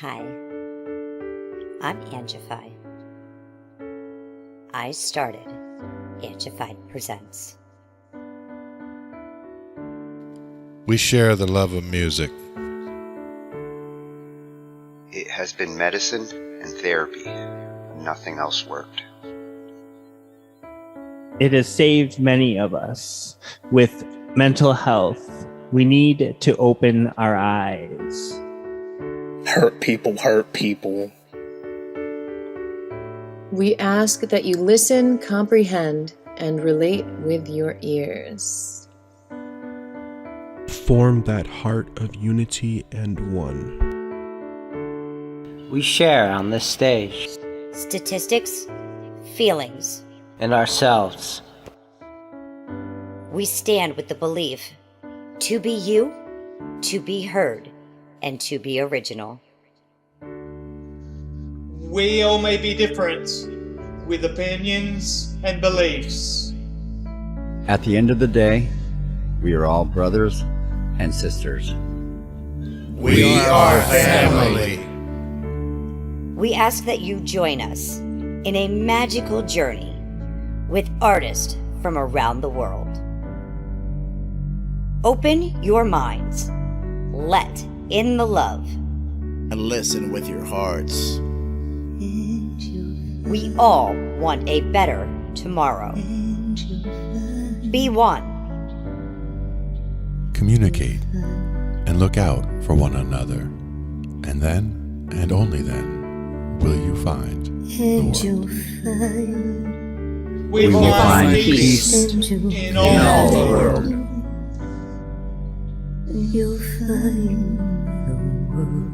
Hi, I'm Angified. I started Angified Presents. We share the love of music. It has been medicine and therapy. Nothing else worked. It has saved many of us. With mental health, we need to open our eyes. Hurt people. We ask that you listen, comprehend, and relate with your ears. Form that heart of unity and one. We share on this stage. Statistics, feelings. And ourselves. We stand with the belief to be you, to be heard, and to be original. We all may be different, with opinions and beliefs. At the end of the day, we are all brothers and sisters. We are family. We ask that you join us in a magical journey with artists from around the world. Open your minds, let in the love, and listen with your hearts. We all want a better tomorrow. Be one. Communicate and look out for one another. And then, and only then, will you find the world. We will find peace in all the world. You'll find the world.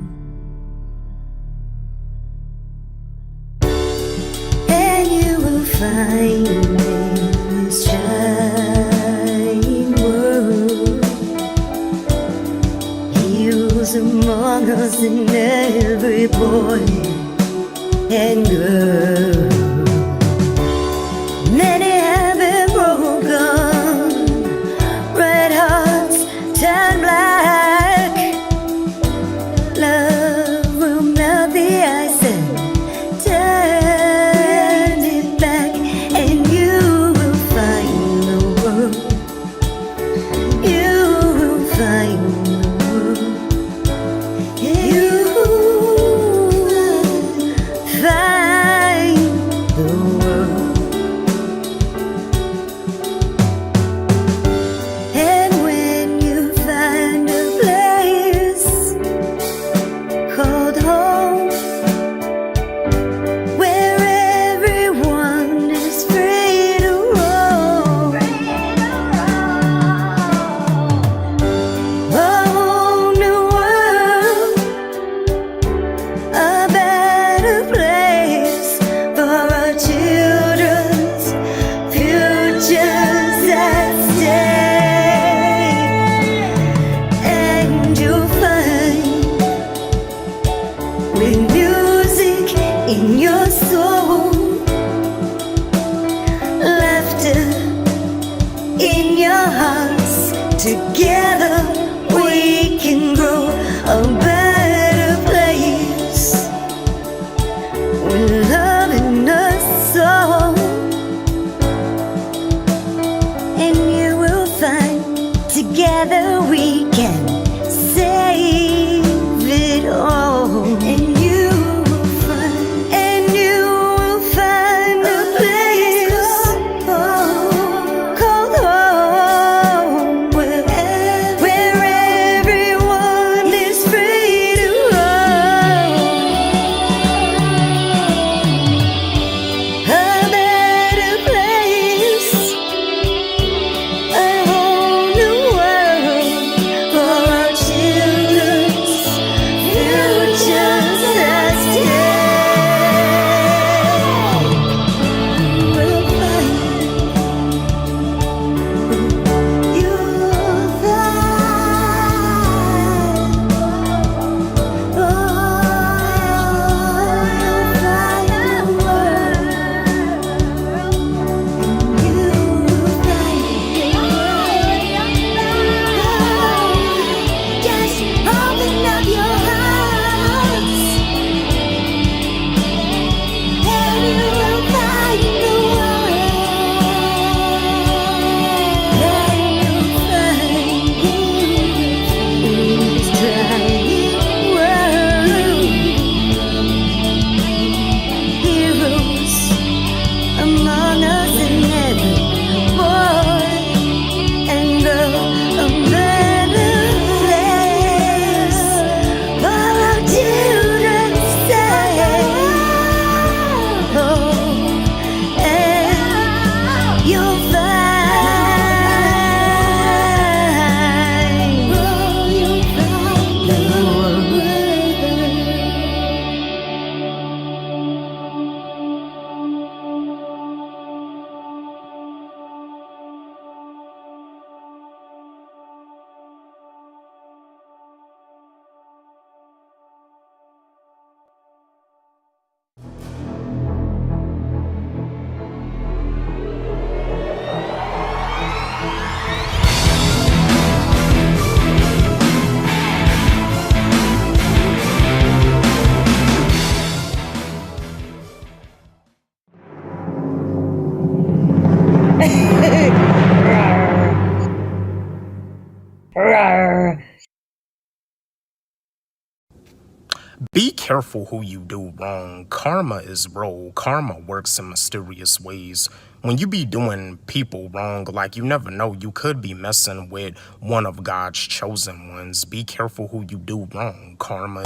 And you will find in this giant world. He was among us in every boy and girl. Many have been broken, red hearts turn black. Love will melt the ice and turn it back, and you will find the world. You will find the world. You will find the world. And when you find a place called home, where everyone is free to roam, a whole new world, a better place for our children's futures at stake. And you'll find, with music in your soul, laughter in your hearts, together we can grow a better place, with love in us all. And you will find, together we can save it all. And you will find a place called home, where Be careful who you do wrong. Karma is real. Karma works in mysterious ways. When you be doing people wrong, like you never know, you could be messing with one of God's chosen ones. Be careful who you do wrong. Karma.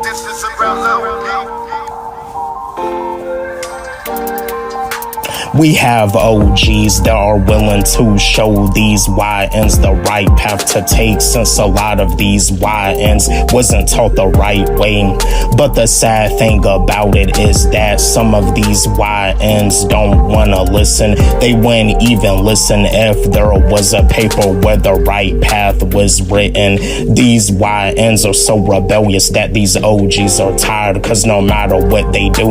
This is We have OGs that are willing to show these YNs the right path to take, since a lot of these YNs wasn't taught the right way. But the sad thing about it is that some of these YNs don't want to listen. They wouldn't even listen if there was a paper where the right path was written. These YNs are so rebellious that these OGs are tired, cause no matter what they do,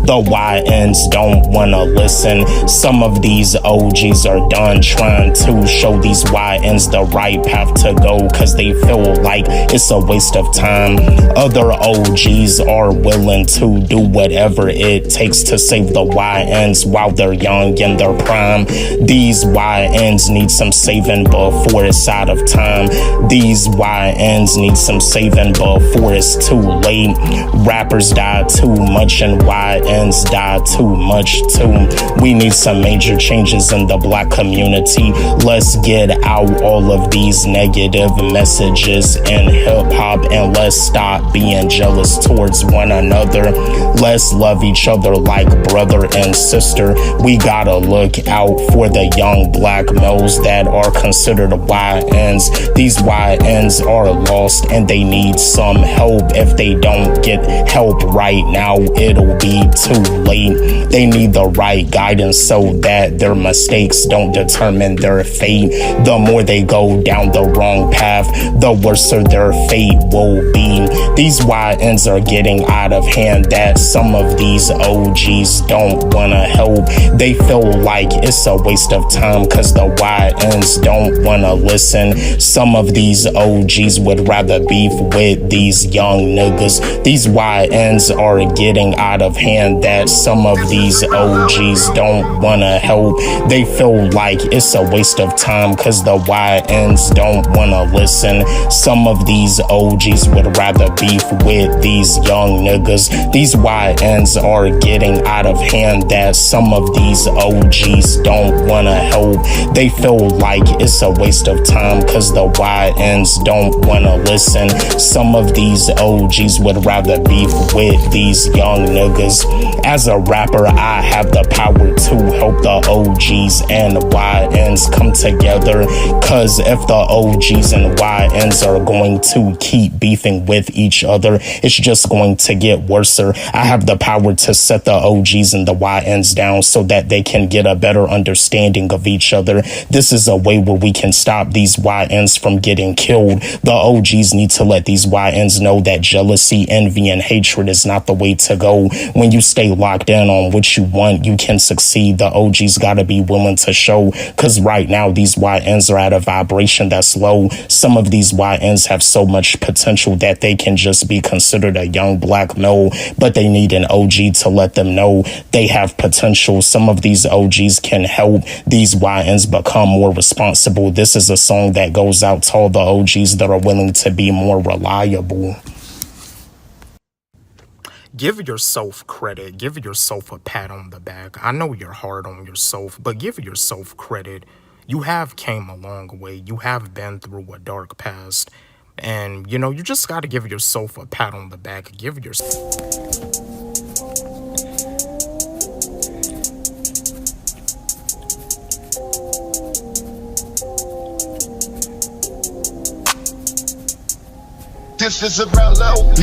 the YNs don't want to listen. Some of these OGs are done trying to show these YNs the right path to go, cause they feel like it's a waste of time. Other OGs are willing to do whatever it takes to save the YNs while they're young in their prime. These YNs need some saving before it's out of time. These YNs need some saving before it's too late. Rappers die too much and YNs die too much too. We need some major changes in the black community. Let's get out all of these negative messages in hip-hop, and let's stop being jealous towards one another. Let's love each other like brother and sister. We gotta look out for the young black males that are considered YNs. These YNs are lost and they need some help. If they don't get help right now, it'll be too late. They need the right guidance so that their mistakes don't determine their fate. The more they go down the wrong path, the worse their fate will be. These YNs are getting out of hand that some of these OGs don't wanna help. They feel like it's a waste of time cause the YNs don't wanna listen. Some of these OGs would rather beef with these young niggas. These YNs are getting out of hand that some of these OGs don't wanna help. They feel like it's a waste of time cause the YNs don't wanna listen. Some of these OGs would rather beef with these young niggas. These YNs are getting out of hand that some of these OGs don't wanna help. They feel like it's a waste of time cause the YNs don't wanna listen. Some of these OGs would rather beef with these young niggas. As a rapper, I have the power to help the OGs and YNs come together, cause if the OGs and YNs are going to keep beefing with each other, it's just going to get worse. I have the power to set the OGs and the YNs down so that they can get a better understanding of each other. This is a way where we can stop these YNs from getting killed. The OGs need to let these YNs know that jealousy, envy, and hatred is not the way to go. When you stay locked in on what you want, you can succeed. The OGs gotta be willing to show, cause right now these YNs are at a vibration that's low. Some of these YNs have so much potential that they can just be considered a young black male, but they need an OG to let them know they have potential. Some of these OGs can help these YNs become more responsible. This is a song that goes out to all the OGs that are willing to be more reliable. Give yourself credit. Give yourself a pat on the back. I know you're hard on yourself, but give yourself credit. You have came a long way. You have been through a dark past. And, you know, you just got to give yourself a pat on the back. Give yourself... This is a real LP.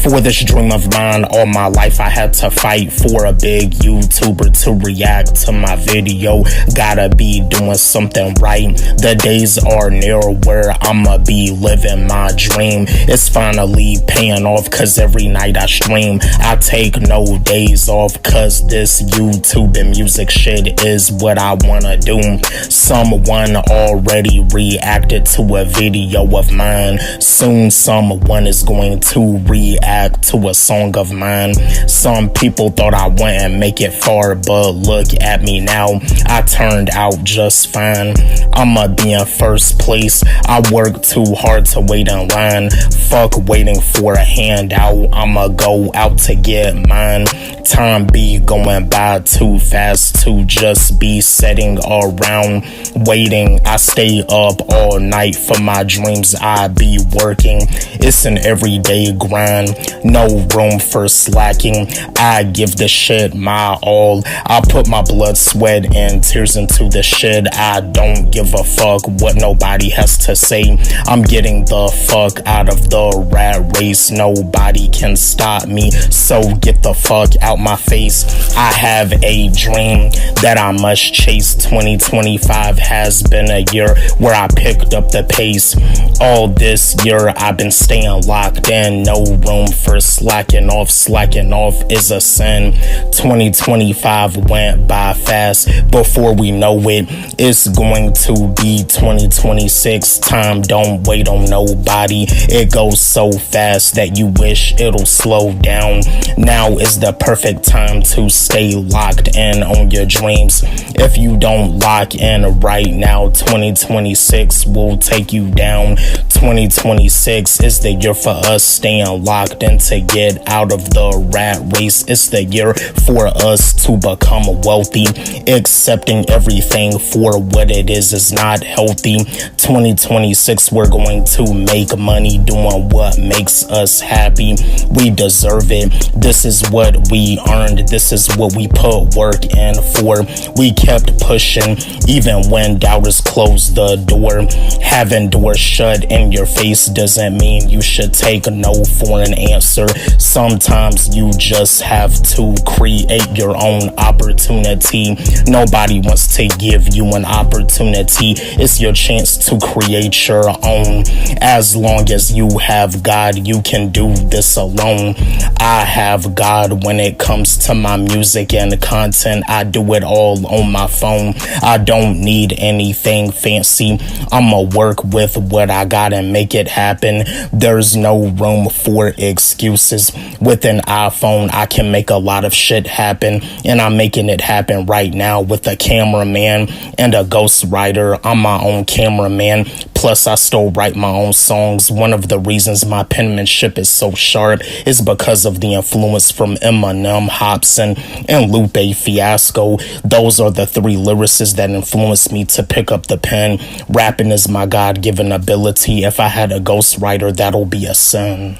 For this dream of mine, all my life I had to fight for a big YouTuber to react to my video. Gotta be doing something right. The days are near where I'ma be living my dream. It's finally paying off cause every night I stream. I take no days off cause this YouTube and music shit is what I wanna do. Someone already reacted to a video of mine. Soon someone is going to react to a song of mine. Some people thought I wouldn't make it far, but look at me now. I turned out just fine. I'ma be in first place. I work too hard to wait in line. Fuck waiting for a handout. I'ma go out to get mine. Time be going by too fast to just be sitting around waiting. I stay up all night for my dreams. I be working. It's an everyday grind. No room for slacking. I give the shit my all. I put my blood, sweat, and tears into the shit. I don't give a fuck what nobody has to say. I'm getting the fuck out of the rat race. Nobody can stop me, so get the fuck out my face. I have a dream that I must chase. 2025 has been a year where I picked up the pace. All this year I've been staying locked in. No room for slacking off. Slacking off is a sin. 2025 went by fast. Before we know it, it's going to be 2026. Time don't wait on nobody. It goes so fast that you wish it'll slow down. Now is the perfect time to stay locked in on your dreams. If you don't lock in right now, 2026 will take you down. 2026 is the year for us staying locked in to get out of the rat race. It's the year for us to become wealthy. Accepting everything for what it is not healthy. 2026 we're going to make money doing what makes us happy. We deserve it. This is what we earned. This is what we put work in for. We kept pushing even when doubters closed the door. Having doors shut in your face doesn't mean you should take no for an answer. Sometimes you just have to create your own opportunity. Nobody wants to give you an opportunity. It's your chance to create your own. As long as you have God, you can do this alone. I have God when it comes to my music and content. I do it all on my phone. I don't need anything fancy. I'ma work with what I got and make it happen. There's no room for excuses. With an iPhone, I can make a lot of shit happen, and I'm making it happen right now with a cameraman and a ghostwriter. I'm my own cameraman. Plus, I still write my own songs. One of the reasons my penmanship is so sharp is because of the influence from Eminem, Hobson, and Lupe Fiasco. Those are the three lyricists that influenced me to pick up the pen. Rapping is my God-given ability. If I had a ghostwriter, that'll be a sin.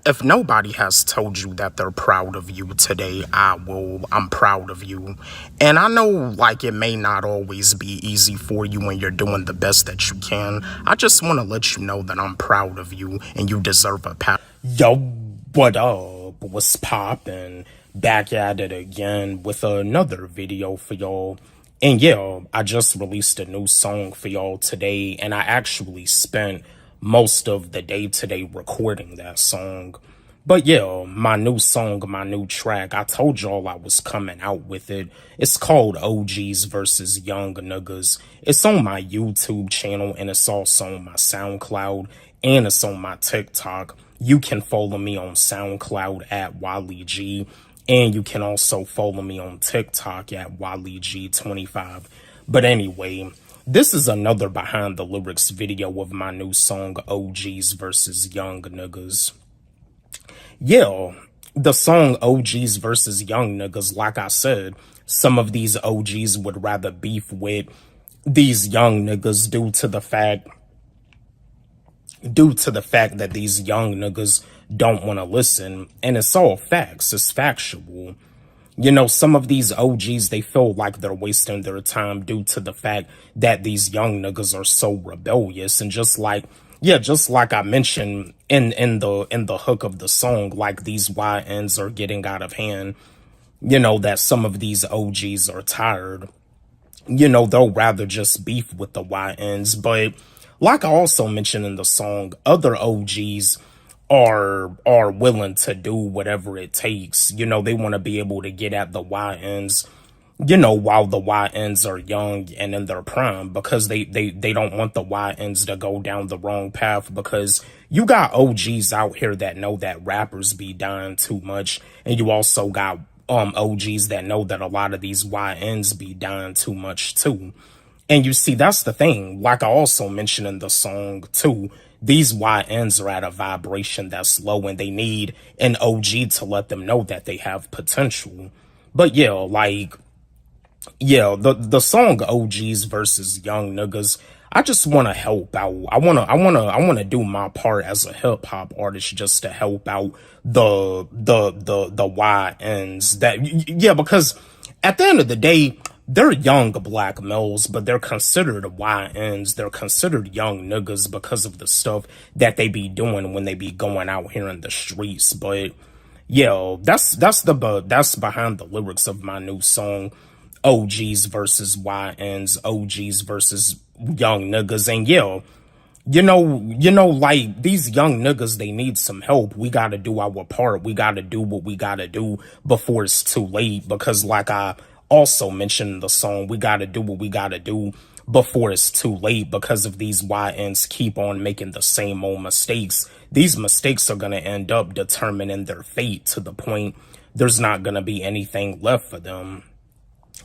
If nobody has told you that they're proud of you today, I'm proud of you. And I know, like, it may not always be easy for you when you're doing the best that you can. I just want to let you know that I'm proud of you and you deserve a pat. Yo, what up? What's poppin'? Back at it again with another video for y'all. And yeah, I just released a new song for y'all today, and I actually spent most of the day today recording that song. But yeah, my new song, my new track, I told y'all I was coming out with it. It's called OGs versus Young Niggas. It's on my YouTube channel, and it's also on my SoundCloud, and it's on my TikTok. You can follow me on SoundCloud at Walle G, and you can also follow me on TikTok at Walle G25. But anyway, this is another behind the lyrics video of my new song, OGs versus Young Niggas. Yeah, the song OGs versus Young Niggas, like I said, some of these OGs would rather beef with these young niggas due to the fact that these young niggas don't want to listen. And it's all facts. It's factual. You know, some of these OGs, they feel like they're wasting their time due to the fact that these young niggas are so rebellious. And just like I mentioned in the hook of the song, like these YNs are getting out of hand, you know, that some of these OGs are tired. You know, they'll rather just beef with the YNs. But like I also mentioned in the song, other OGs are willing to do whatever it takes. You know, they want to be able to get at the YNs while the YNs are young and in their prime, because they don't want the YNs to go down the wrong path, because you got OGs out here that know that rappers be dying too much, and you also got OGs that know that a lot of these YNs be dying too much too. And you see, that's the thing. Like I also mentioned in the song too, these YNs are at a vibration that's low, and they need an OG to let them know that they have potential. But yeah, the song OGs versus young niggas, I just want to help out. I want to do my part as a hip hop artist, just to help out the YNs that, because at the end of the day, they're young black males, but they're considered YNs. They're considered young niggas because of the stuff that they be doing when they be going out here in the streets. But that's behind the lyrics of my new song, OGs versus YNs, OGs versus young niggas. And like, these young niggas, they need some help. We gotta do our part. We gotta do what we gotta do before it's too late, because like I also mentioned in the song, we gotta do what we gotta do before it's too late, because if these YNs keep on making the same old mistakes, these mistakes are gonna end up determining their fate, to the point there's not gonna be anything left for them.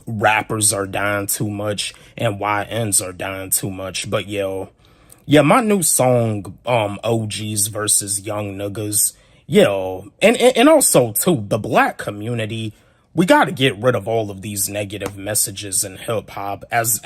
Rappers are dying too much, and YNs are dying too much. But my new song, OGs versus young niggas, and also too, the black community, we got to get rid of all of these negative messages in hip hop. As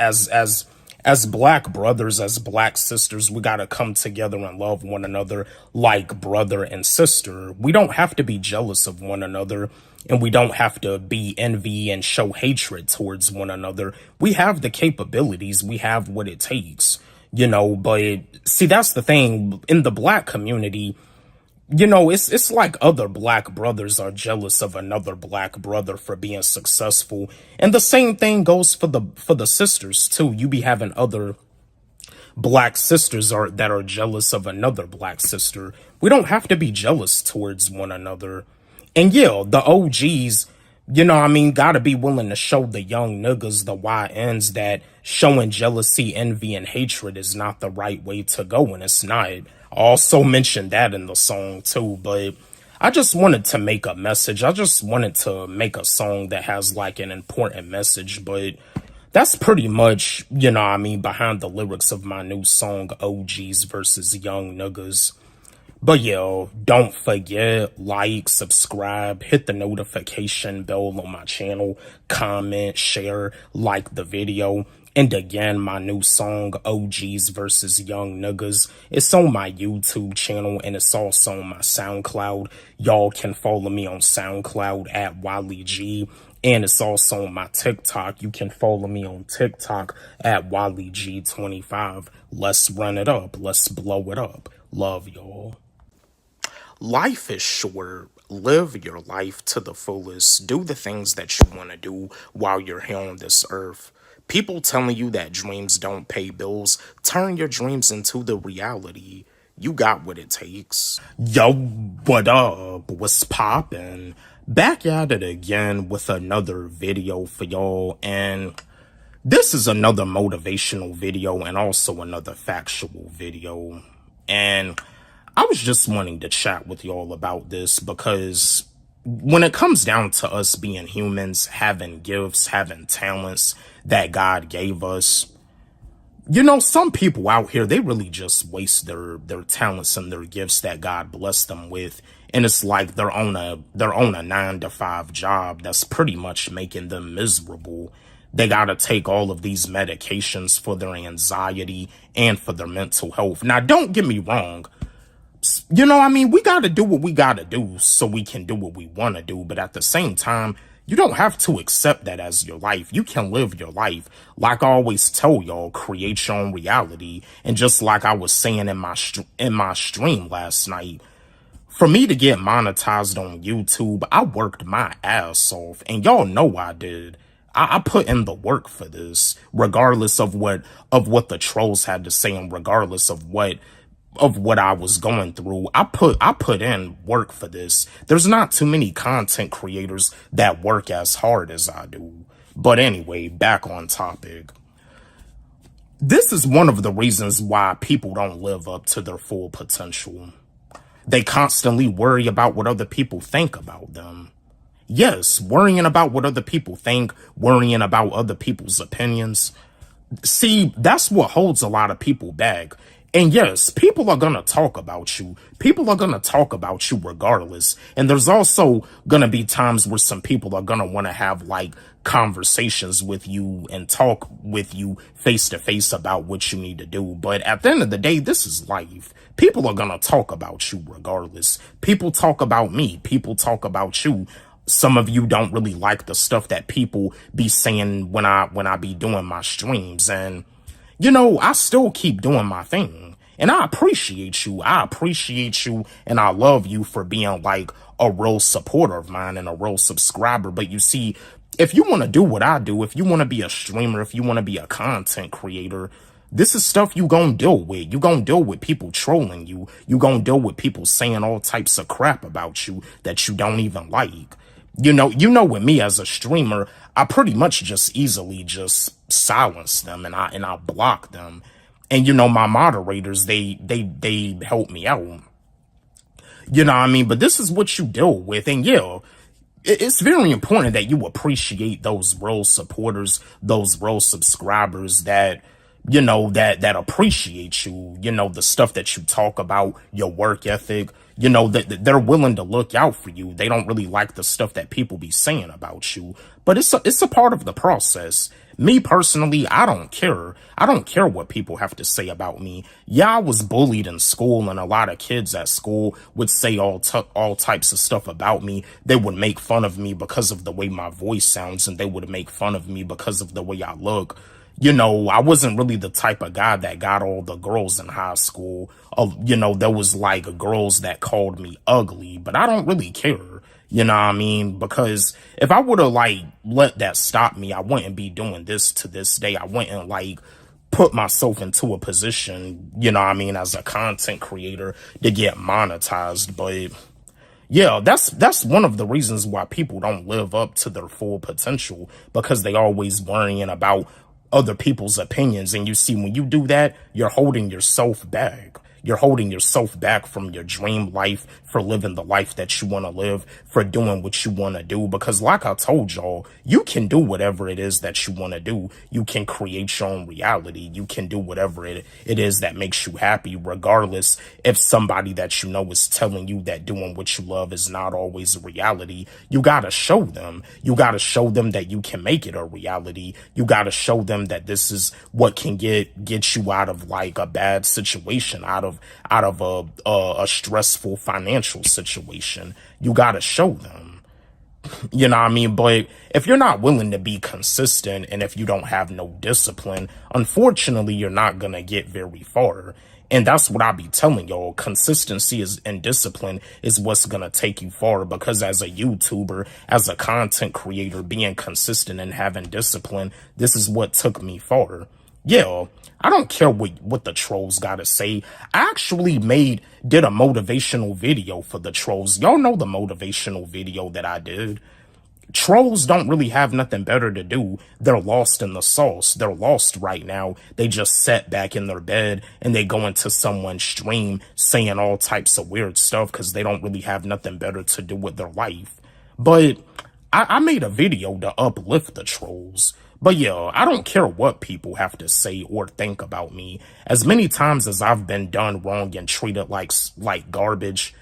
black brothers, as black sisters, we got to come together and love one another like brother and sister. We don't have to be jealous of one another, and we don't have to be envy and show hatred towards one another. We have the capabilities. We have what it takes, but see, that's the thing in the black community. It's like other black brothers are jealous of another black brother for being successful. And the same thing goes for the sisters too. You be having other black sisters that are jealous of another black sister. We don't have to be jealous towards one another. And the OGs, gotta be willing to show the young niggas, the YNs, that showing jealousy, envy, and hatred is not the right way to go, and it's not. I also mentioned that in the song too, but I just wanted to make a message. I just wanted to make a song that has like an important message, but that's pretty much, behind the lyrics of my new song, OGs versus young niggas. But don't forget, like, subscribe, hit the notification bell on my channel, comment, share, like the video. And again, my new song, OGs versus young niggas, it's on my YouTube channel, and it's also on my SoundCloud. Y'all can follow me on SoundCloud at Walle G. And it's also on my TikTok. You can follow me on TikTok at Walle G25. Let's run it up. Let's blow it up. Love y'all. Life is short. Live your life to the fullest. Do the things that you want to do while you're here on this earth. People telling you that dreams don't pay bills, turn your dreams into the reality. You got what it takes. Yo, what up? What's poppin'? Back at it again with another video for y'all, and this is another motivational video and also another factual video. And I was just wanting to chat with y'all about this, because when it comes down to us being humans, having gifts, having talents that God gave us, some people out here, they really just waste their talents and their gifts that God blessed them with. And it's like they're on a 9-to-5 job that's pretty much making them miserable. They got to take all of these medications for their anxiety and for their mental health. Now, don't get me wrong. We got to do what we got to do so we can do what we want to do. But at the same time, you don't have to accept that as your life. You can live your life. Like I always tell y'all, create your own reality. And just like I was saying in my stream last night, for me to get monetized on YouTube, I worked my ass off. And y'all know I did. I put in the work for this, regardless of what the trolls had to say, and regardless of what I was going through. I put in work for this. There's not too many content creators that work as hard as I do. But anyway, back on topic. This is one of the reasons why people don't live up to their full potential. They constantly worry about what other people think about them. Yes, worrying about what other people think, worrying about other people's opinions. See, that's what holds a lot of people back. And yes, people are going to talk about you. People are going to talk about you regardless. And there's also going to be times where some people are going to want to have like conversations with you and talk with you face to face about what you need to do. But at the end of the day, this is life. People are going to talk about you regardless. People talk about me. People talk about you. Some of you don't really like the stuff that people be saying when I be doing my streams. And, you know, I still keep doing my thing. And I appreciate you. I appreciate you and I love you for being like a real supporter of mine and a real subscriber. But you see, if you want to do what I do, if you want to be a streamer, if you want to be a content creator, this is stuff you gonna deal with. You gonna deal with people trolling you. You gonna deal with people saying all types of crap about you that you don't even like. You know, with me as a streamer, I pretty much just easily just silence them and I block them. And, you know, my moderators, they help me out. You know what I mean? But this is what you deal with. And yeah, it's very important that you appreciate those real supporters, those real subscribers that, you know, that appreciate you, you know, the stuff that you talk about, your work ethic, you know, that they're willing to look out for you. They don't really like the stuff that people be saying about you, but it's a part of the process. Me personally, I don't care. I don't care what people have to say about me. Yeah, I was bullied in school and a lot of kids at school would say all types of stuff about me. They would make fun of me because of the way my voice sounds and they would make fun of me because of the way I look. You know, I wasn't really the type of guy that got all the girls in high school. You know, there was like girls that called me ugly, but I don't really care. You know what I mean? Because if I would have like let that stop me, I wouldn't be doing this to this day. I wouldn't like put myself into a position, you know what I mean, as a content creator to get monetized. But yeah, that's one of the reasons why people don't live up to their full potential, because they always worrying about other people's opinions. And you see, when you do that, you're holding yourself back. You're holding yourself back from your dream life, for living the life that you want to live, for doing what you want to do. Because like I told y'all, you can do whatever it is that you want to do. You can create your own reality. You can do whatever it is that makes you happy, regardless if somebody that you know is telling you that doing what you love is not always a reality. You got to show them. You got to show them that you can make it a reality. You got to show them that this is what can get you out of like a bad situation, out of a stressful financial situation. You got to show them, you know what I mean? But if you're not willing to be consistent and if you don't have no discipline, unfortunately, you're not going to get very far. And that's what I be telling y'all. Consistency and discipline is what's going to take you far, because as a YouTuber, as a content creator, being consistent and having discipline, this is what took me far. Yeah, I don't care what the trolls gotta say. I actually did a motivational video for the trolls. Y'all know the motivational video that I did. Trolls don't really have nothing better to do. They're lost in the sauce. They're lost right now. They just sat back in their bed and they go into someone's stream saying all types of weird stuff because they don't really have nothing better to do with their life. But I made a video to uplift the trolls. But yeah, I don't care what people have to say or think about me. As many times as I've been done wrong and treated like garbage,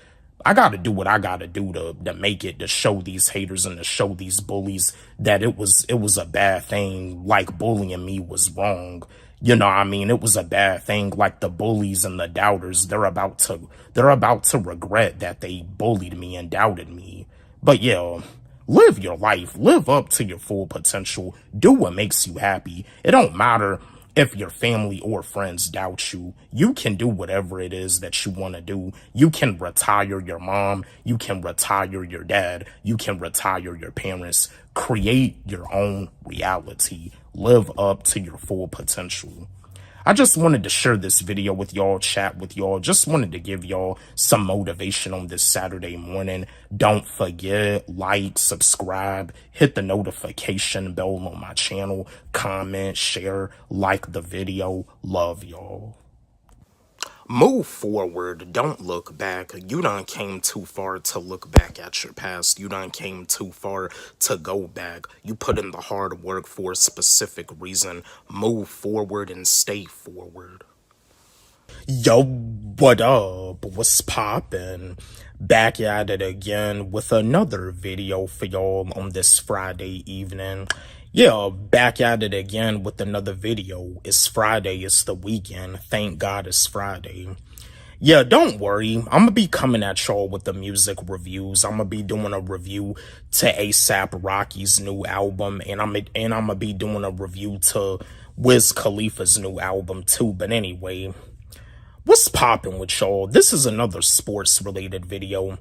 I gotta do what I gotta do to make it, to show these haters and to show these bullies that it was a bad thing. Like bullying me was wrong. You know what I mean? It was a bad thing. Like the bullies and the doubters, they're about to regret that they bullied me and doubted me. But yeah, live your life. Live up to your full potential. Do what makes you happy. It don't matter if your family or friends doubt you. You can do whatever it is that you want to do. You can retire your mom. You can retire your dad. You can retire your parents. Create your own reality. Live up to your full potential. I just wanted to share this video with y'all, chat with y'all. Just wanted to give y'all some motivation on this Saturday morning. Don't forget, like, subscribe, hit the notification bell on my channel, comment, share, like the video. Love y'all. Move forward. Don't look back. You done came too far to look back at your past. You done came too far to go back. You put in the hard work for a specific reason. Move forward and stay forward. Yo, what up? What's poppin'? Back at it again with another video for y'all on this Friday evening. Yeah, back at it again with another video. It's Friday, it's the weekend. Thank God it's Friday. Yeah, don't worry. I'm gonna be coming at y'all with the music reviews. I'm gonna be doing a review to A$AP Rocky's new album, and I'm gonna be doing a review to Wiz Khalifa's new album too. But anyway, what's poppin' with y'all? This is another sports related video.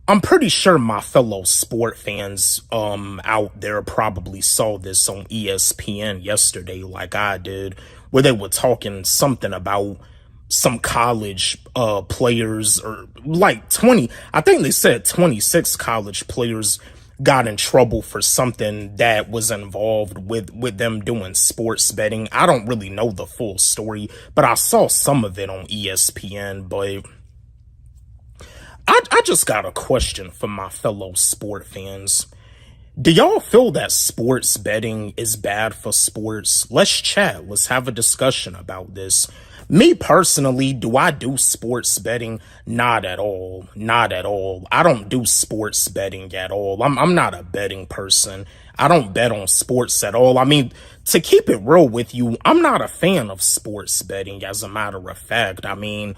I'm pretty sure my fellow sport fans out there probably saw this on ESPN yesterday like I did, where they were talking something about some college players, or like 20, I think they said 26 college players got in trouble for something that was involved with them doing sports betting. I don't really know the full story, but I saw some of it on ESPN. But I just got a question for my fellow sport fans. Do y'all feel that sports betting is bad for sports? Let's chat. Let's have a discussion about this. Me personally, do I do sports betting? Not at all. Not at all. I don't do sports betting at all. I'm not a betting person. I don't bet on sports at all. I mean, to keep it real with you, I'm not a fan of sports betting, as a matter of fact. I mean,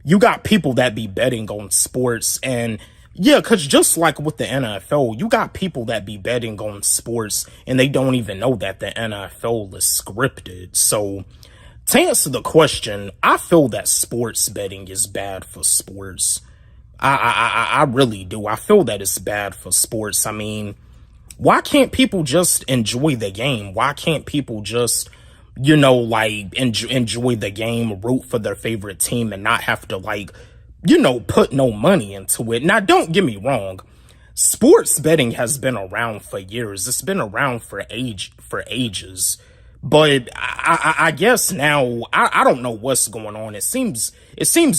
you got people that be betting on sports, and yeah, because just like with the NFL, you got people that be betting on sports and they don't even know that the NFL is scripted. So to answer the question, I feel that sports betting is bad for sports. I really do. I feel that it's bad for sports. I mean, why can't people just enjoy the game? Why can't people just, you know, like enjoy the game, root for their favorite team, and not have to, like, you know, put no money into it? Now, don't get me wrong. Sports betting has been around for years. It's been around for ages. But I guess now, I don't know what's going on. It seems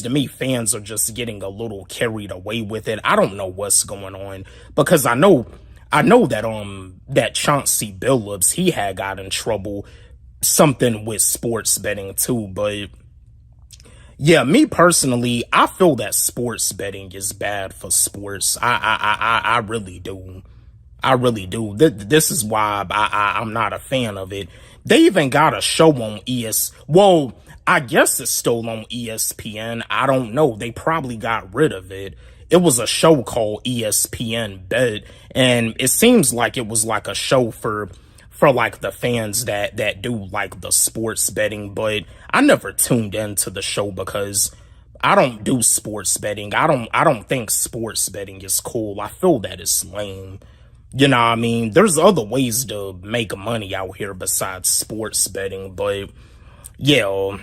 to me fans are just getting a little carried away with it. I don't know what's going on, because I know that Chauncey Billups, he had got in trouble, something with sports betting too. But yeah, me personally, I feel that sports betting is bad for sports. I really do. I really do. This is why I'm not a fan of it. They even got a show on well, I guess it's still on ESPN. I don't know. They probably got rid of it. It was a show called ESPN Bet, and it seems like it was like a show for like the fans that do like the sports betting. But I never tuned into the show because I don't do sports betting. I don't think sports betting is cool. I feel that it's lame. You know what I mean? There's other ways to make money out here besides sports betting. But yeah,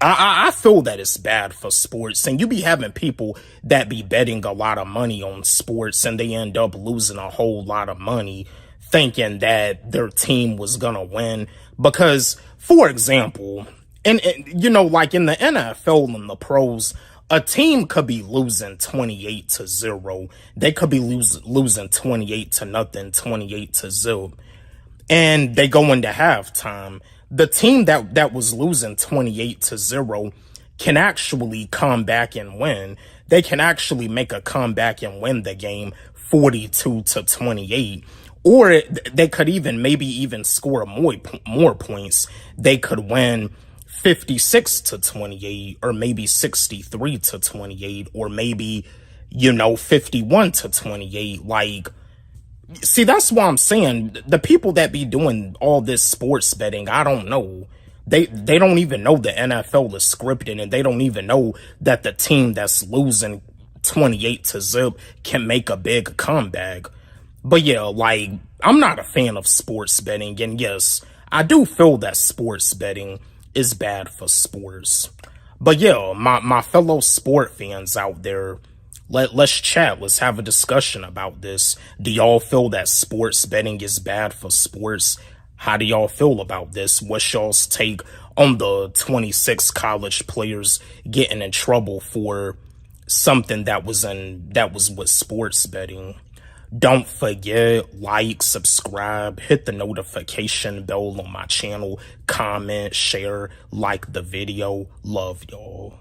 I feel that it's bad for sports. And you be having people that be betting a lot of money on sports, and they end up losing a whole lot of money thinking that their team was gonna win. Because, for example, and you know, like in the NFL and the pros, a team could be losing 28-0. They could be losing 28-0, 28-0. And they go into halftime. The team that was losing 28-0 can actually come back and win. They can actually make a comeback and win the game 42-28. Or they could even score more points. They could win 56-28, or maybe 63-28, or maybe, you know, 51-28. Like, see, that's why I'm saying the people that be doing all this sports betting, I don't know. They don't even know the NFL is scripted, and they don't even know that the team that's losing 28-0 can make a big comeback. But yeah, like, I'm not a fan of sports betting, and yes, I do feel that sports betting is bad for sports. But yeah, my fellow sport fans out there, let's chat. Let's have a discussion about this. Do y'all feel that sports betting is bad for sports? How do y'all feel about this? What's y'all's take on the 26 college players getting in trouble for something that was with sports betting? Don't forget, like, subscribe, hit the notification bell on my channel, comment, share, like the video. Love y'all.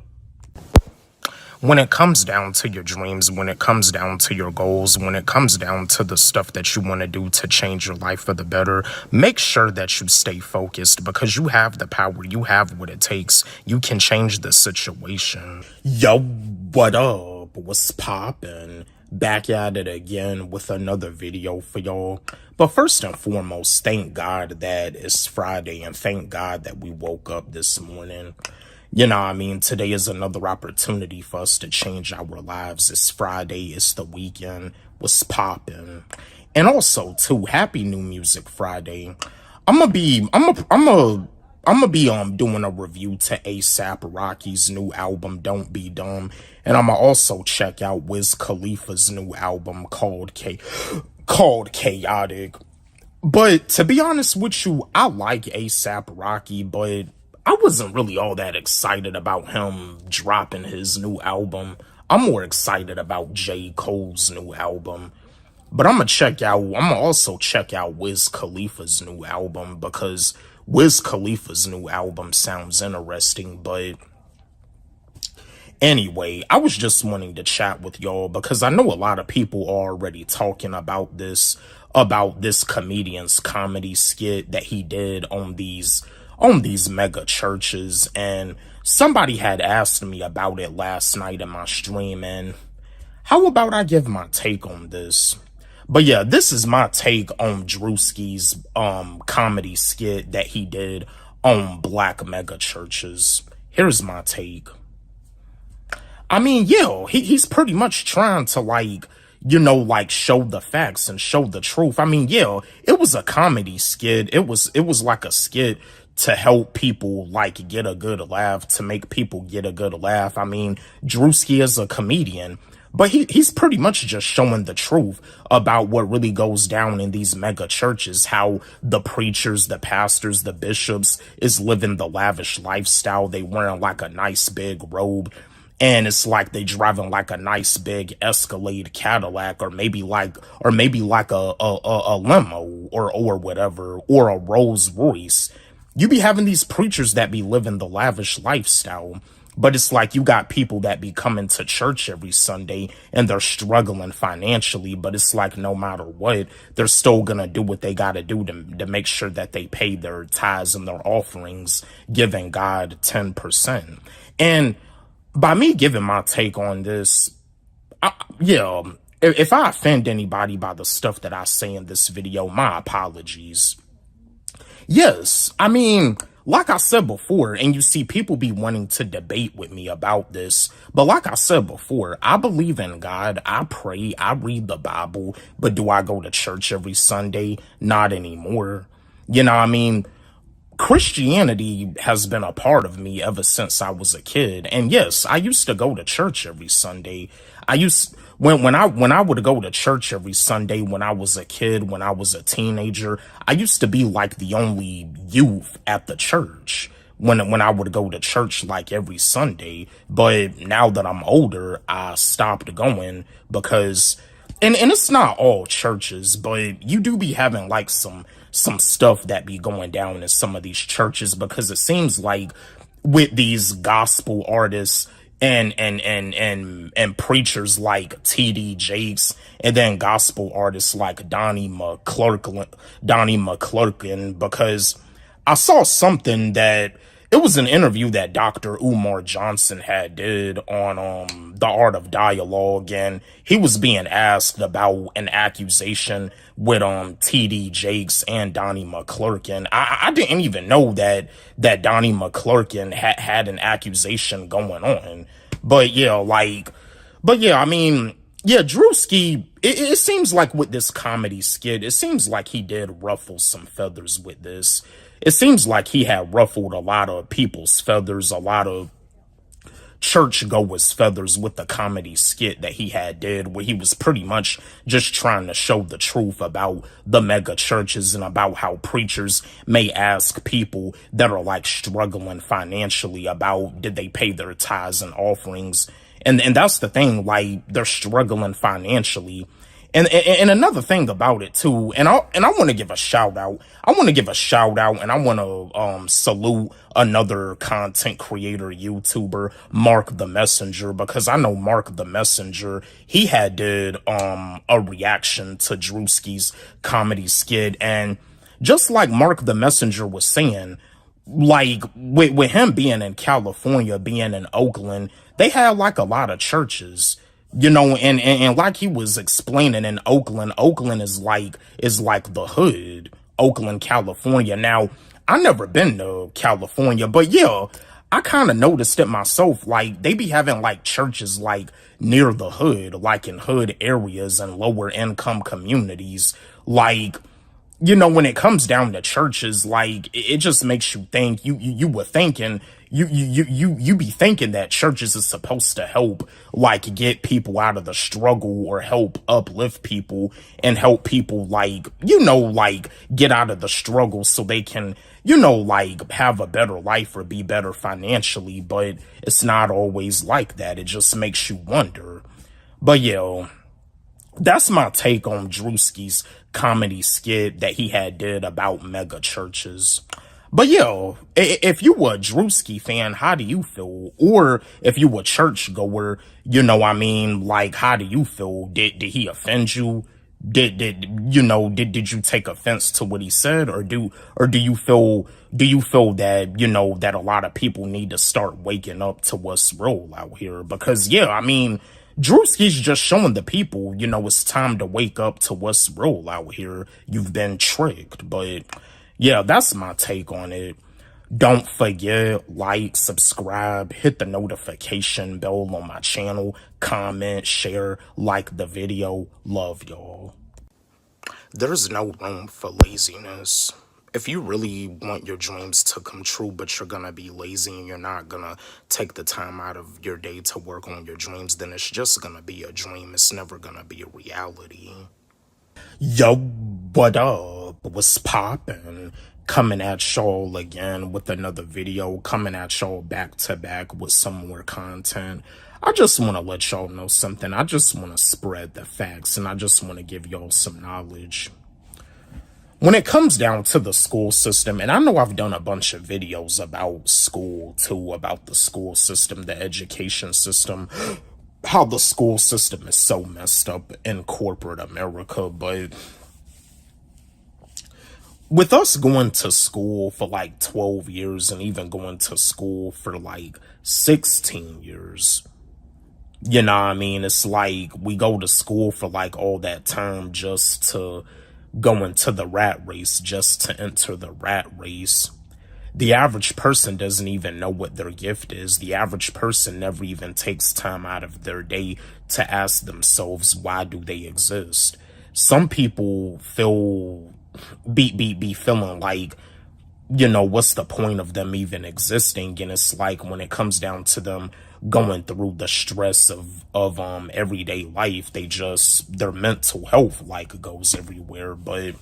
When it comes down to your dreams, when it comes down to your goals, when it comes down to the stuff that you want to do to change your life for the better, make sure that you stay focused, because you have the power. You have what it takes. You can change the situation. Yo, what up? What's poppin'? Back at it again with another video for y'all. But first and foremost, thank God that it's Friday, and thank God that we woke up this morning. You know what I mean? Today is another opportunity for us to change our lives. It's Friday. It's the weekend. What's poppin'? And also, too, happy New Music Friday. I'm gonna be doing a review to A$AP Rocky's new album, Don't Be Dumb. And I'm gonna also check out Wiz Khalifa's new album called Chaotic. But to be honest with you, I like A$AP Rocky, but I wasn't really all that excited about him dropping his new album. I'm more excited about J. Cole's new album. But I'm gonna also check out Wiz Khalifa's new album, because Wiz Khalifa's new album sounds interesting. But anyway, I was just wanting to chat with y'all because I know a lot of people are already talking about this comedian's comedy skit that he did on these mega churches, and somebody had asked me about it last night in my stream, and how about I give my take on this? But yeah, this is my take on Drewski's comedy skit that he did on black mega churches. Here's my take. I mean, yeah, he's pretty much trying to show the facts and show the truth. I mean, yeah, it was a comedy skit. It was like a skit to help people get a good laugh, to make people get a good laugh. I mean, Drewski is a comedian, but he's pretty much just showing the truth about what really goes down in these mega churches, how the preachers, the pastors, the bishops is living the lavish lifestyle. They wearing like a nice big robe, and it's like they driving like a nice big Escalade Cadillac, or maybe like a limo or whatever, or a Rolls Royce. You be having these preachers that be living the lavish lifestyle, but it's like you got people that be coming to church every Sunday and they're struggling financially, but it's like no matter what, they're still gonna do what they gotta do to make sure that they pay their tithes and their offerings, giving God 10%. And by me giving my take on this, if I offend anybody by the stuff that I say in this video, my apologies. Yes, I mean, like I said before, and you see people be wanting to debate with me about this, but like I said before, I believe in God, I pray, I read the Bible, but do I go to church every Sunday? Not anymore. You know what I mean? Christianity has been a part of me ever since I was a kid. And yes, I used to go to church every Sunday. When I would go to church every Sunday when I was a kid, when I was a teenager, I used to be like the only youth at the church when I would go to church like every Sunday. But now that I'm older, I stopped going because, and it's not all churches, but you do be having like some stuff that be going down in some of these churches, because it seems like with these gospel artists and preachers like T.D. Jakes, and then gospel artists like Donnie McClurkin, because I saw something that, it was an interview that Dr. Umar Johnson had did on The Art of Dialogue, and he was being asked about an accusation with T.D. Jakes and Donnie McClurkin. I didn't even know that Donnie McClurkin had an accusation going on. But yeah, I mean, yeah, Drewski, it seems like with this comedy skit, it seems like he did ruffle some feathers with this. it seems like he had ruffled a lot of people's feathers, a lot of churchgoers' feathers with the comedy skit that he had did, where he was pretty much just trying to show the truth about the mega churches and about how preachers may ask people that are like struggling financially about did they pay their tithes and offerings. And that's the thing, like, they're struggling financially. And another thing about it too, and I want to give a shout out. I want to give a shout out, and I want to salute another content creator, YouTuber, Mark the Messenger, because I know Mark the Messenger, he had did a reaction to Drewski's comedy skit, and just like Mark the Messenger was saying, like with him being in California, being in Oakland, they had like a lot of churches. You know, and like he was explaining, in Oakland is like the hood, Oakland, California. Now, I never been to California, but yeah, I kind of noticed it myself. Like, they be having like churches like near the hood, like in hood areas and lower income communities. Like, you know, when it comes down to churches, like, it just makes you think, you were thinking, you be thinking that churches is supposed to help, like, get people out of the struggle or help uplift people and help people, like, you know, like, get out of the struggle so they can, you know, like, have a better life or be better financially. But it's not always like that. It just makes you wonder. But yeah, that's my take on Drewski's comedy skit that he had did about mega churches. But yo, if you were a Drewski fan, how do you feel? Or if you were a churchgoer, you know, I mean, like, how do you feel? Did he offend you? Did you take offense to what he said? Or do you feel that, you know, that a lot of people need to start waking up to what's real out here? Because yeah, I mean, Drewski's just showing the people, you know, it's time to wake up to what's real out here. You've been tricked. But yeah, that's my take on it. Don't forget, like, subscribe, hit the notification bell on my channel, comment, share, like the video. Love y'all. There's no room for laziness. If you really want your dreams to come true, but you're gonna be lazy and you're not gonna take the time out of your day to work on your dreams, then it's just gonna be a dream. It's never gonna be a reality. Yo, what up? What's poppin'? Coming at y'all again with another video, coming at y'all back to back with some more content. I just want to let y'all know something. I just want to spread the facts, and I just want to give y'all some knowledge. When it comes down to the school system, and I know I've done a bunch of videos about school too, about the school system, the education system, how the school system is so messed up in corporate America. But with us going to school for like 12 years and even going to school for like 16 years, you know what I mean? It's like we go to school for like all that term just to go into the rat race, just to enter the rat race. The average person doesn't even know what their gift is. The average person never even takes time out of their day to ask themselves, why do they exist? Some people feel be feeling like, you know, what's the point of them even existing? And it's like when it comes down to them going through the stress of everyday life, their mental health like goes everywhere. But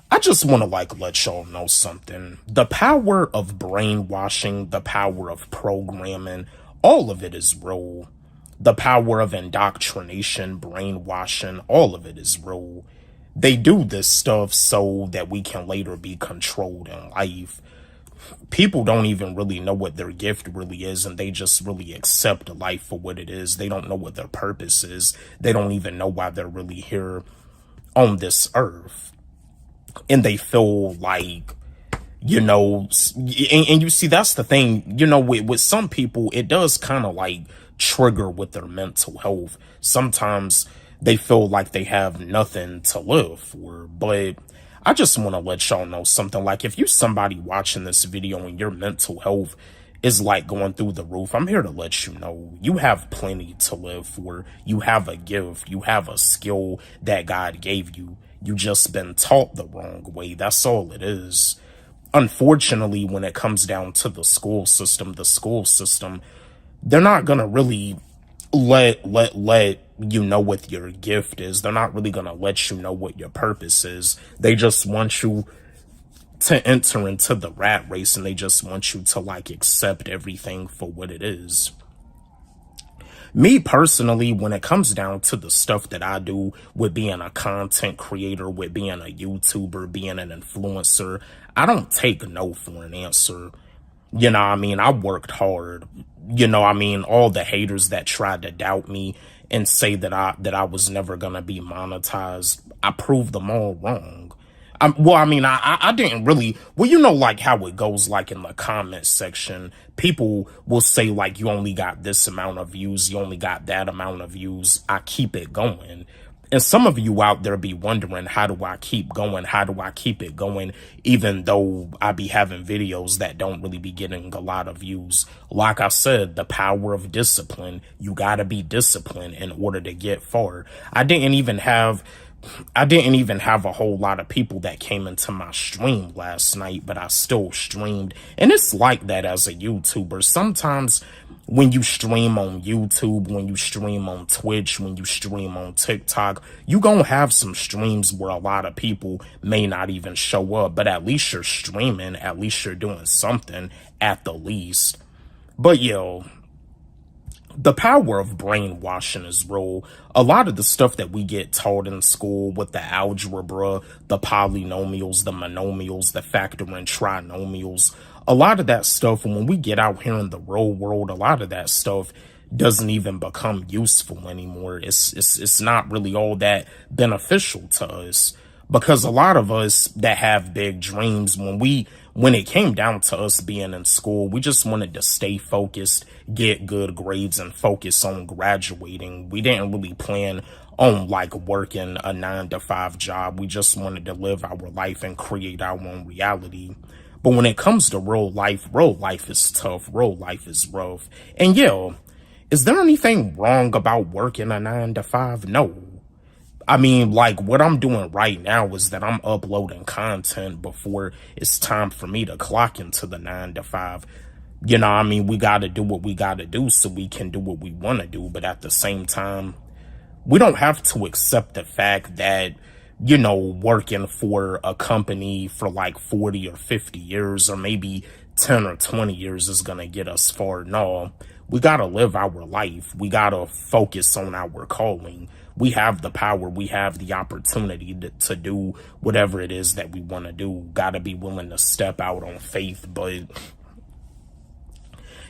I just want to like let y'all know something. The power of brainwashing, the power of programming, all of it is real. The power of indoctrination, brainwashing, all of it is real. They do this stuff so that we can later be controlled in life. People don't even really know what their gift really is, and they just really accept life for what it is. They don't know what their purpose is. They don't even know why they're really here on this earth. And they feel like, you know, and you see, that's the thing, you know, with some people, it does kind of like trigger with their mental health. Sometimes they feel like they have nothing to live for. But I just want to let y'all know something. Like, if you're somebody watching this video and your mental health is like going through the roof, I'm here to let you know you have plenty to live for. You have a gift. You have a skill that God gave you. You just been taught the wrong way. That's all it is. unfortunately, when it comes down to the school system, they're not gonna really let you know what your gift is. They're not really gonna let you know what your purpose is. They just want you to enter into the rat race, and they just want you to like accept everything for what it is. Me personally, when it comes down to the stuff that I do with being a content creator, with being a YouTuber, being an influencer, I don't take no for an answer. You know what I mean? I worked hard. You know what I mean? All the haters that tried to doubt me and say that I was never gonna be monetized, I proved them all wrong. I didn't really, you know, like how it goes, like in the comment section, people will say like, you only got this amount of views, you only got that amount of views. I keep it going. And some of you out there be wondering, how do I keep going? How do I keep it going? Even though I be having videos that don't really be getting a lot of views. Like I said, the power of discipline. You gotta be disciplined in order to get far. I didn't even have a whole lot of people that came into my stream last night, but I still streamed. And it's like that as a YouTuber. Sometimes when you stream on YouTube, when you stream on Twitch, when you stream on TikTok, you gonna have some streams where a lot of people may not even show up, but at least you're streaming, at least you're doing something at the least. But yo, the power of brainwashing is real. A lot of the stuff that we get taught in school with the algebra, the polynomials, the monomials, the factoring trinomials, a lot of that stuff, when we get out here in the real world, a lot of that stuff doesn't even become useful anymore. It's not really all that beneficial to us, because a lot of us that have big dreams, when it came down to us being in school, we just wanted to stay focused, get good grades, and focus on graduating. We didn't really plan on like working a 9-to-5 job. We just wanted to live our life and create our own reality. But when it comes to real life is tough. Real life is rough. And yeah, is there anything wrong about working a 9-to-5? No. I mean, like, what I'm doing right now is that I'm uploading content before it's time for me to clock into the 9-to-5. You know what I mean? We got to do what we got to do so we can do what we want to do. But at the same time, we don't have to accept the fact that, you know, working for a company for like 40 or 50 years or maybe 10 or 20 years is going to get us far. No, we got to live our life. We got to focus on our calling. We have the power. We have the opportunity to do whatever it is that we want to do. Got to be willing to step out on faith. But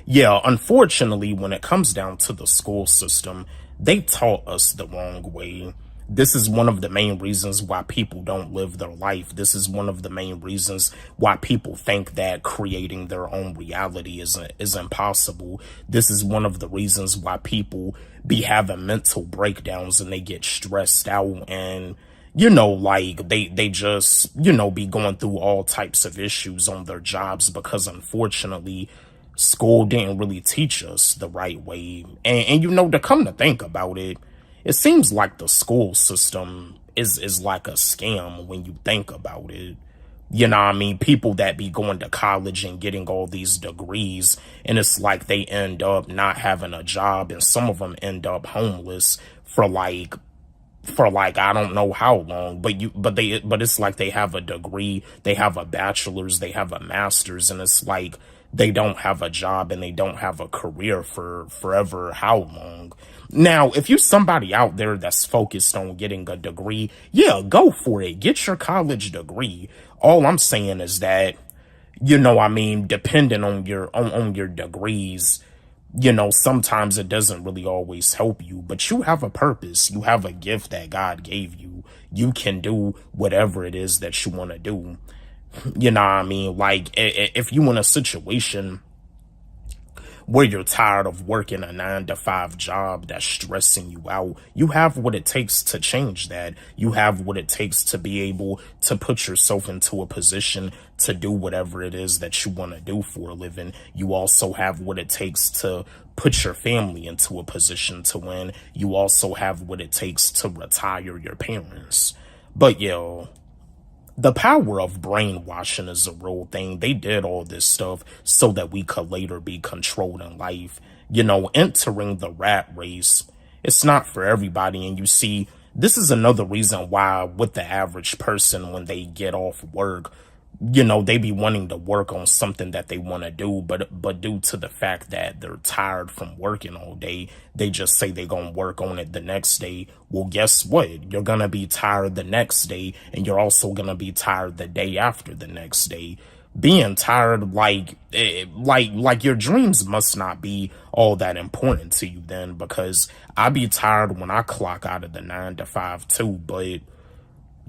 yeah, unfortunately, when it comes down to the school system, they taught us the wrong way. This is one of the main reasons why people don't live their life. This is one of the main reasons why people think that creating their own reality is impossible. This is one of the reasons why people be having mental breakdowns and they get stressed out and, you know, like they just, you know, be going through all types of issues on their jobs because unfortunately school didn't really teach us the right way. And you know, to come to think about it, it seems like the school system is like a scam when you think about it. You know what I mean? People that be going to college and getting all these degrees, and it's like they end up not having a job, and some of them end up homeless for like I don't know how long, but it's like they have a degree, they have a bachelor's, they have a master's, and it's like they don't have a job and they don't have a career for forever how long. Now, if you're somebody out there that's focused on getting a degree, yeah, go for it. Get your college degree. All I'm saying is that, you know, I mean, depending on your degrees, you know, sometimes it doesn't really always help you, but you have a purpose. You have a gift that God gave you. You can do whatever it is that you want to do. You know what I mean? Like, if you in a situation where you're tired of working a 9-to-5 job that's stressing you out, you have what it takes to change that. You have what it takes to be able to put yourself into a position to do whatever it is that you want to do for a living. You also have what it takes to put your family into a position to win. You also have what it takes to retire your parents. But yo, the power of brainwashing is a real thing. They did all this stuff so that we could later be controlled in life. You know, entering the rat race, it's not for everybody. And you see, this is another reason why with the average person, when they get off work, you know, they be wanting to work on something that they want to do, but due to the fact that they're tired from working all day, they just say they're going to work on it the next day. Well, guess what? You're going to be tired the next day, and you're also going to be tired the day after the next day. Being tired, like your dreams must not be all that important to you then, because I be tired when I clock out of the 9 to 5 too, but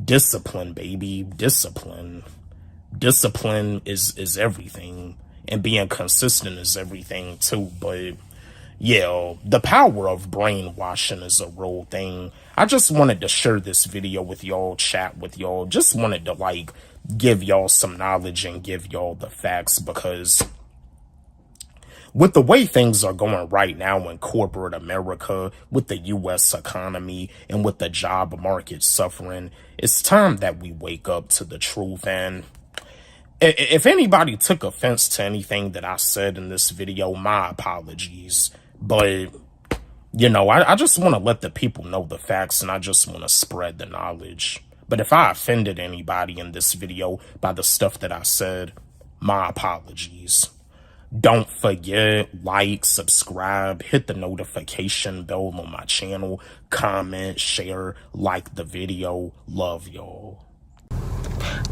discipline, baby, discipline. Discipline is everything, and being consistent is everything too. But yeah, the power of brainwashing is a real thing. I just wanted to share this video with y'all, chat with y'all. Just wanted to like give y'all some knowledge and give y'all the facts, because with the way things are going right now in corporate America, with the U.S. economy and with the job market suffering, it's time that we wake up to the truth. And if anybody took offense to anything that I said in this video, my apologies. But, you know, I just want to let the people know the facts, and I just want to spread the knowledge. But if I offended anybody in this video by the stuff that I said, my apologies. Don't forget, like, subscribe, hit the notification bell on my channel, comment, share, like the video. Love y'all.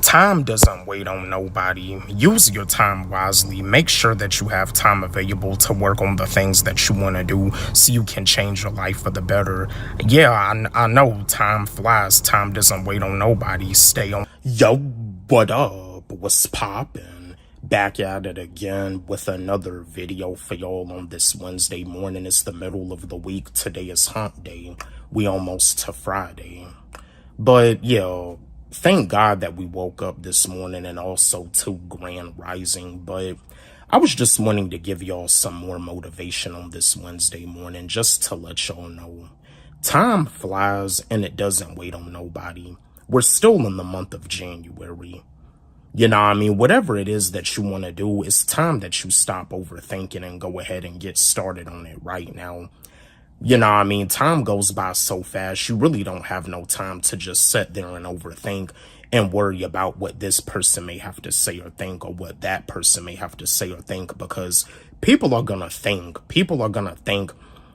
Time doesn't wait on nobody. Use your time wisely. Make sure that you have time available to work on the things that you want to do so you can change your life for the better. Yeah, I know time flies. Time doesn't wait on nobody. Stay on. Yo, what up? What's poppin'? Back at it again with another video for y'all on this Wednesday morning. It's the middle of the week. Today is hump day. We almost to Friday. But yeah, thank God that we woke up this morning, and also to grand rising. But I was just wanting to give y'all some more motivation on this Wednesday morning, just to let y'all know time flies and it doesn't wait on nobody. We're still in the month of January. You know what I mean? Whatever it is that you want to do, it's time that you stop overthinking and go ahead and get started on it right now. You know what I mean? Time goes by so fast. You really don't have no time to just sit there and overthink and worry about what this person may have to say or think, or what that person may have to say or think, because people are going to think. People are going to think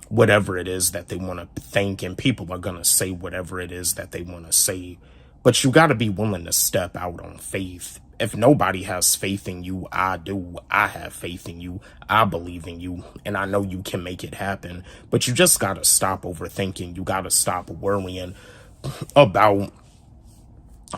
whatever it is that they want to think, and people are going to say whatever it is that they want to say. But you got to be willing to step out on faith. If nobody has faith in you, I do. I have faith in you. I believe in you. And I know you can make it happen. But you just got to stop overthinking. You got to stop worrying about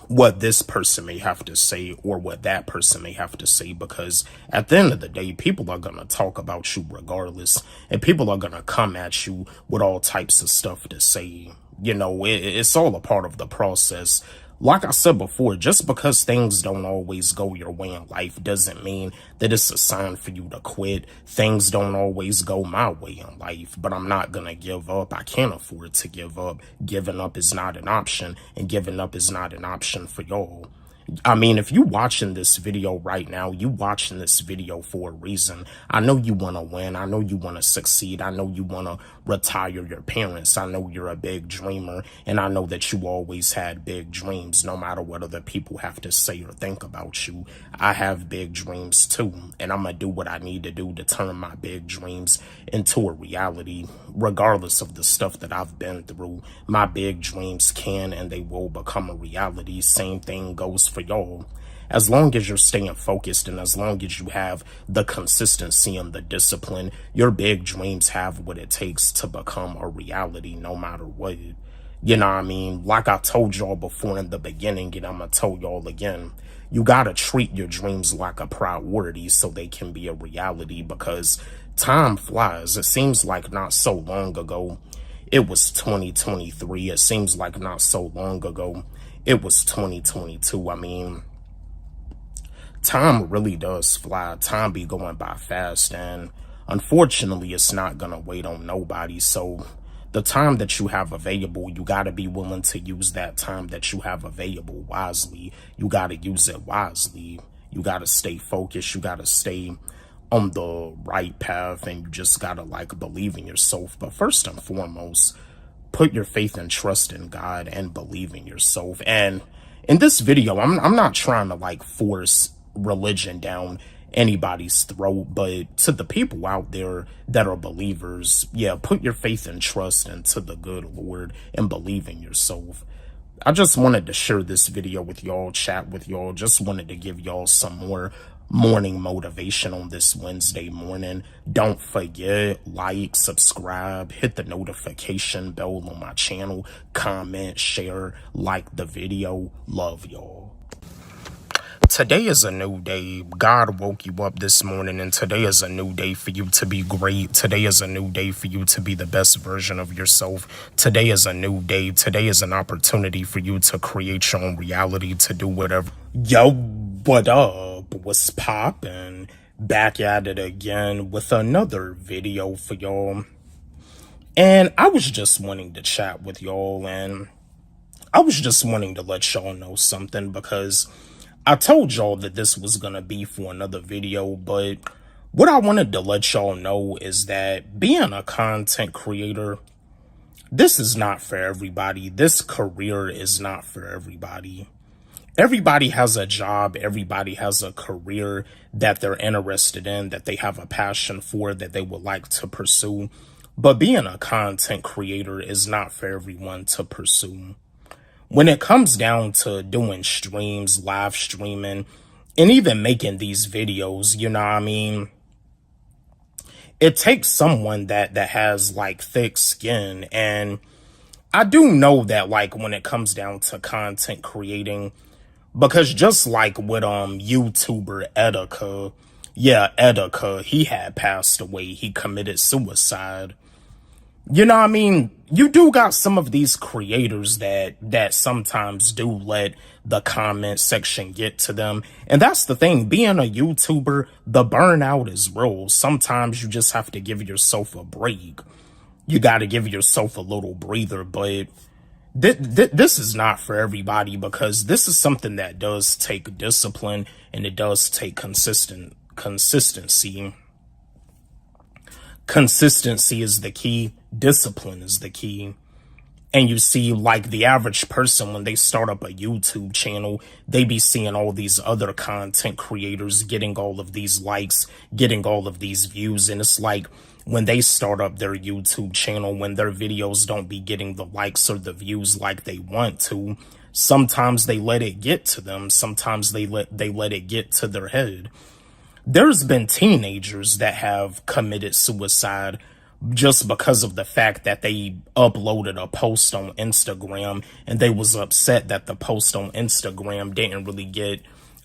what this person may have to say or what that person may have to say. Because at the end of the day, people are going to talk about you regardless. And people are going to come at you with all types of stuff to say. You know, it's all a part of the process. Like I said before, just because things don't always go your way in life doesn't mean that it's a sign for you to quit. Things don't always go my way in life, but I'm not going to give up. I can't afford to give up. Giving up is not an option, and giving up is not an option for y'all. I mean, if you watching this video right now, you watching this video for a reason. I know you want to win. I know you want to succeed. I know you want to retire your parents. I know you're a big dreamer, and I know that you always had big dreams, no matter what other people have to say or think about you. I have big dreams too, and I'm going to do what I need to do to turn my big dreams into a reality, regardless of the stuff that I've been through. My big dreams can and they will become a reality. Same thing goes for y'all. As long as you're staying focused, and as long as you have the consistency and the discipline, your big dreams have what it takes to become a reality, no matter what. You know what I mean? Like I told y'all before in the beginning, and I'm gonna tell y'all again, you gotta treat your dreams like a priority so they can be a reality, because time flies. It seems like not so long ago it was 2023. It seems like not so long ago it was 2022. I mean, time really does fly. Time be going by fast, and unfortunately, it's not gonna wait on nobody. So the time that you have available, you got to be willing to use that time that you have available wisely. You got to use it wisely. You got to stay focused. You got to stay on the right path, and you just got to like believe in yourself. But first and foremost, put your faith and trust in God and believe in yourself. And in this video, I'm not trying to like force religion down anybody's throat, but to the people out there that are believers, yeah, put your faith and trust into the good Lord and believe in yourself. I just wanted to share this video with y'all, chat with y'all, just wanted to give y'all some more morning motivation on this Wednesday morning. Don't forget, like, subscribe, hit the notification bell on my channel, comment, share, like the video. Love y'all. Today is a new day. God woke you up this morning, and today is a new day for you to be great. Today is a new day for you to be the best version of yourself. Today is a new day. Today is an opportunity for you to create your own reality, to do whatever. Yo, what up? What's poppin'? Back at it again with another video for y'all. And I was just wanting to chat with y'all, and I was just wanting to let y'all know something, because I told y'all that this was gonna be for another video, but what I wanted to let y'all know is that being a content creator, this is not for everybody. This career is not for everybody. Everybody has a job. Everybody has a career that they're interested in, that they have a passion for, that they would like to pursue. But being a content creator is not for everyone to pursue. When it comes down to doing streams, live streaming, and even making these videos, you know what I mean? It takes someone that has like thick skin. And I do know that like when it comes down to content creating, because just like with YouTuber Etika, he had passed away. He committed suicide. You know what I mean? You do got some of these creators that sometimes do let the comment section get to them. And that's the thing. Being a YouTuber, the burnout is real. Sometimes you just have to give yourself a break. You got to give yourself a little breather. But this is not for everybody, because this is something that does take discipline, and it does take consistency. Consistency is the key. Discipline is the key. And you see, like the average person, when they start up a YouTube channel, they be seeing all these other content creators getting all of these likes, getting all of these views. And it's like when they start up their YouTube channel, when their videos don't be getting the likes or the views like they want to, sometimes they let it get to them. Sometimes they let it get to their head. There's been teenagers that have committed suicide just because of the fact that they uploaded a post on Instagram, and they was upset that the post on Instagram didn't really get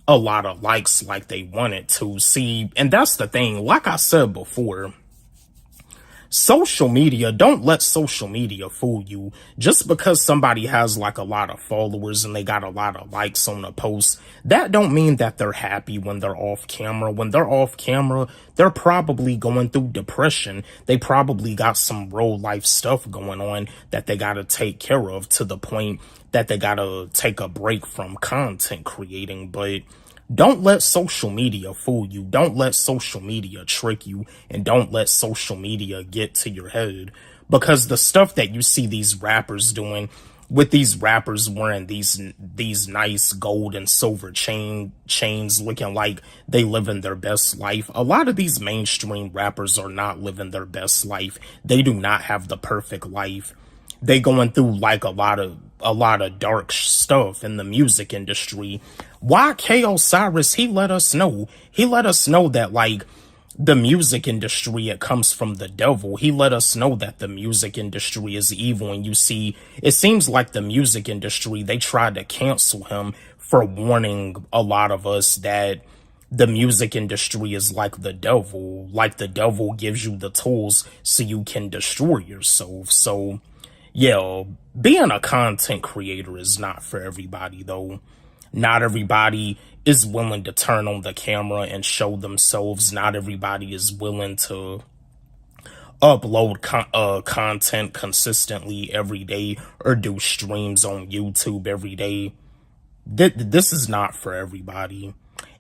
a lot of likes like they wanted to. See, and that's the thing. Like I said before, social media, don't let social media fool you. Just because somebody has like a lot of followers and they got a lot of likes on a post, that don't mean that they're happy when they're off camera. When they're off camera, they're probably going through depression. They probably got some real life stuff going on that they got to take care of, to the point that they got to take a break from content creating. But don't let social media fool you. Don't let social media trick you, and don't let social media get to your head. Because the stuff that you see these rappers doing, with these rappers wearing these nice gold and silver chains, looking like they living their best life, a lot of these mainstream rappers are not living their best life. They do not have the perfect life. They going through like a lot of dark stuff in the music industry. YK Osiris, he let us know that like the music industry, it comes from the devil. He let us know that the music industry is evil. And you see, it seems like the music industry, they tried to cancel him for warning a lot of us that the music industry is like the devil. Like the devil gives you the tools so you can destroy yourself. So yeah, being a content creator is not for everybody, though. Not everybody is willing to turn on the camera and show themselves. Not everybody is willing to upload content consistently every day or do streams on YouTube every day. This is not for everybody.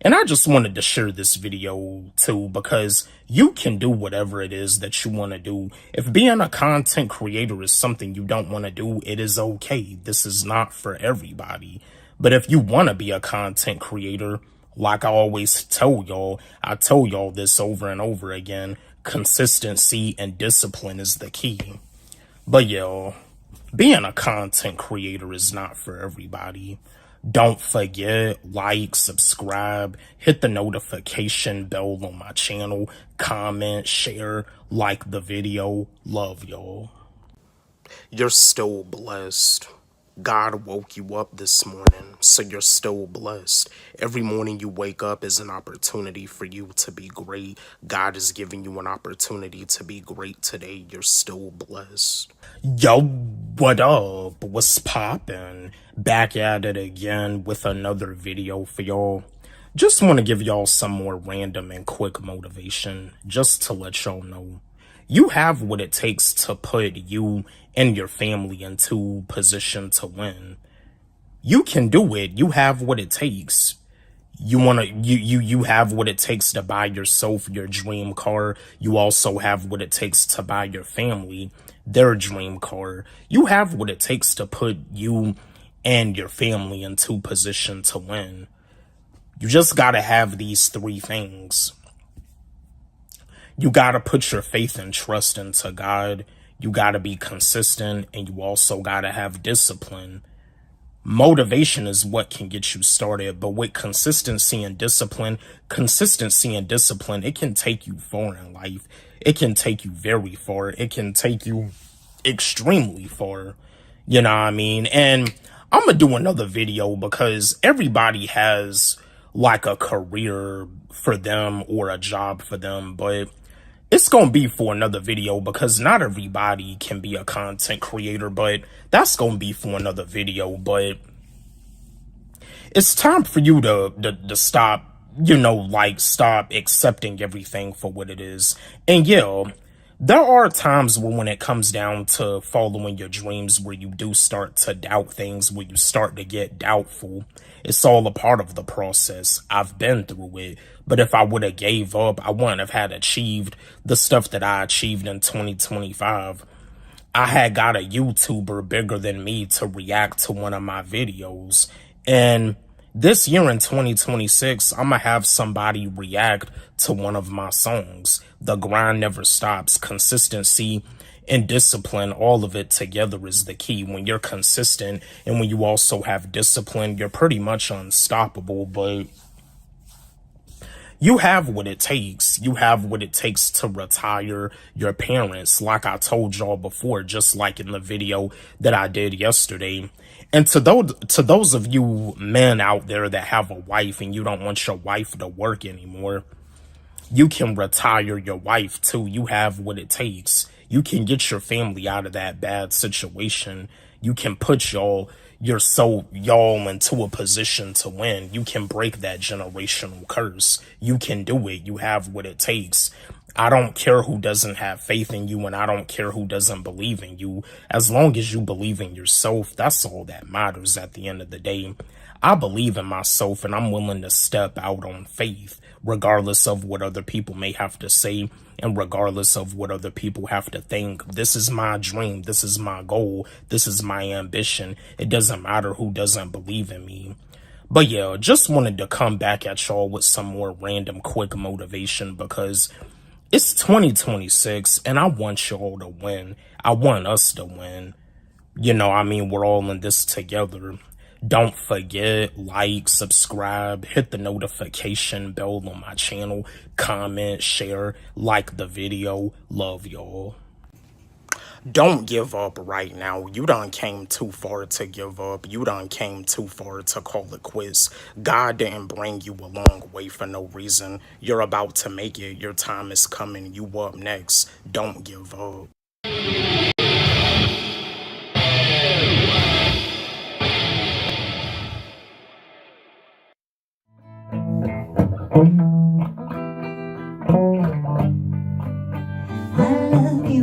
And I just wanted to share this video too, because you can do whatever it is that you want to do. If being a content creator is something you don't want to do, it is okay. This is not for everybody. But if you want to be a content creator, like I always tell y'all, I tell y'all this over and over again, consistency and discipline is the key. But y'all, being a content creator is not for everybody. Don't forget, like, subscribe, hit the notification bell on my channel, comment, share, like the video. Love y'all. You're still blessed. God woke you up this morning, so you're still blessed. Every morning you wake up is an opportunity for you to be great. God is giving you an opportunity to be great today. You're still blessed. Yo, what up? What's poppin'? Back at it again with another video for y'all. Just want to give y'all some more random and quick motivation, just to let y'all know. You have what it takes to put you and your family into position to win. You can do it. You have what it takes. You have what it takes to buy yourself your dream car. You also have what it takes to buy your family their dream car. You have what it takes to put you and your family into position to win. You just gotta have these three things. You gotta put your faith and trust into God. You gotta be consistent, and you also gotta have discipline. Motivation is what can get you started, but with consistency and discipline, it can take you far in life. It can take you very far. It can take you extremely far. You know what I mean? And I'm gonna do another video because everybody has like a career for them or a job for them, but it's gonna be for another video because not everybody can be a content creator, but that's gonna be for another video. But it's time for you to stop, stop accepting everything for what it is. And yeah, there are times when it comes down to following your dreams where you do start to doubt things, where you start to get doubtful. It's all a part of the process. I've been through it. But if I would have gave up, I wouldn't have had achieved the stuff that I achieved in 2025. I had got a YouTuber bigger than me to react to one of my videos. And this year in 2026, I'm going to have somebody react to one of my songs. The grind never stops. Consistency and discipline, all of it together is the key. When you're consistent and when you also have discipline, you're pretty much unstoppable. But you have what it takes. You have what it takes to retire your parents, like I told y'all before, just like in the video that I did yesterday. And to those of you men out there that have a wife and you don't want your wife to work anymore, you can retire your wife too. You have what it takes. You can get your family out of that bad situation. You can put y'all into a position to win. You can break that generational curse. You can do it. You have what it takes. I don't care who doesn't have faith in you, and I don't care who doesn't believe in you. As long as you believe in yourself, that's all that matters at the end of the day. I believe in myself, and I'm willing to step out on faith, regardless of what other people may have to say, and regardless of what other people have to think. This is my dream. This is my goal. This is my ambition. It doesn't matter who doesn't believe in me. But yeah, just wanted to come back at y'all with some more random quick motivation because it's 2026 and I want y'all to win. I want us to win. We're all in this together. Don't forget, like, subscribe, hit the notification bell on my channel, comment, share, like the video. Love y'all. Don't give up right now. You done came too far to give up. You done came too far to call it quits. God didn't bring you a long way for no reason. You're about to make it. Your time is coming. You up next. Don't give up. I love you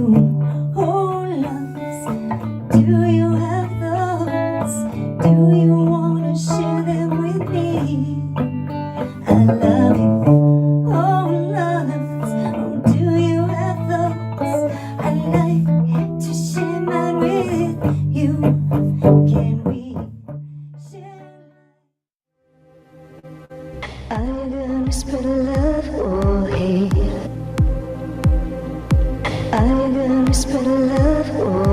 Oh.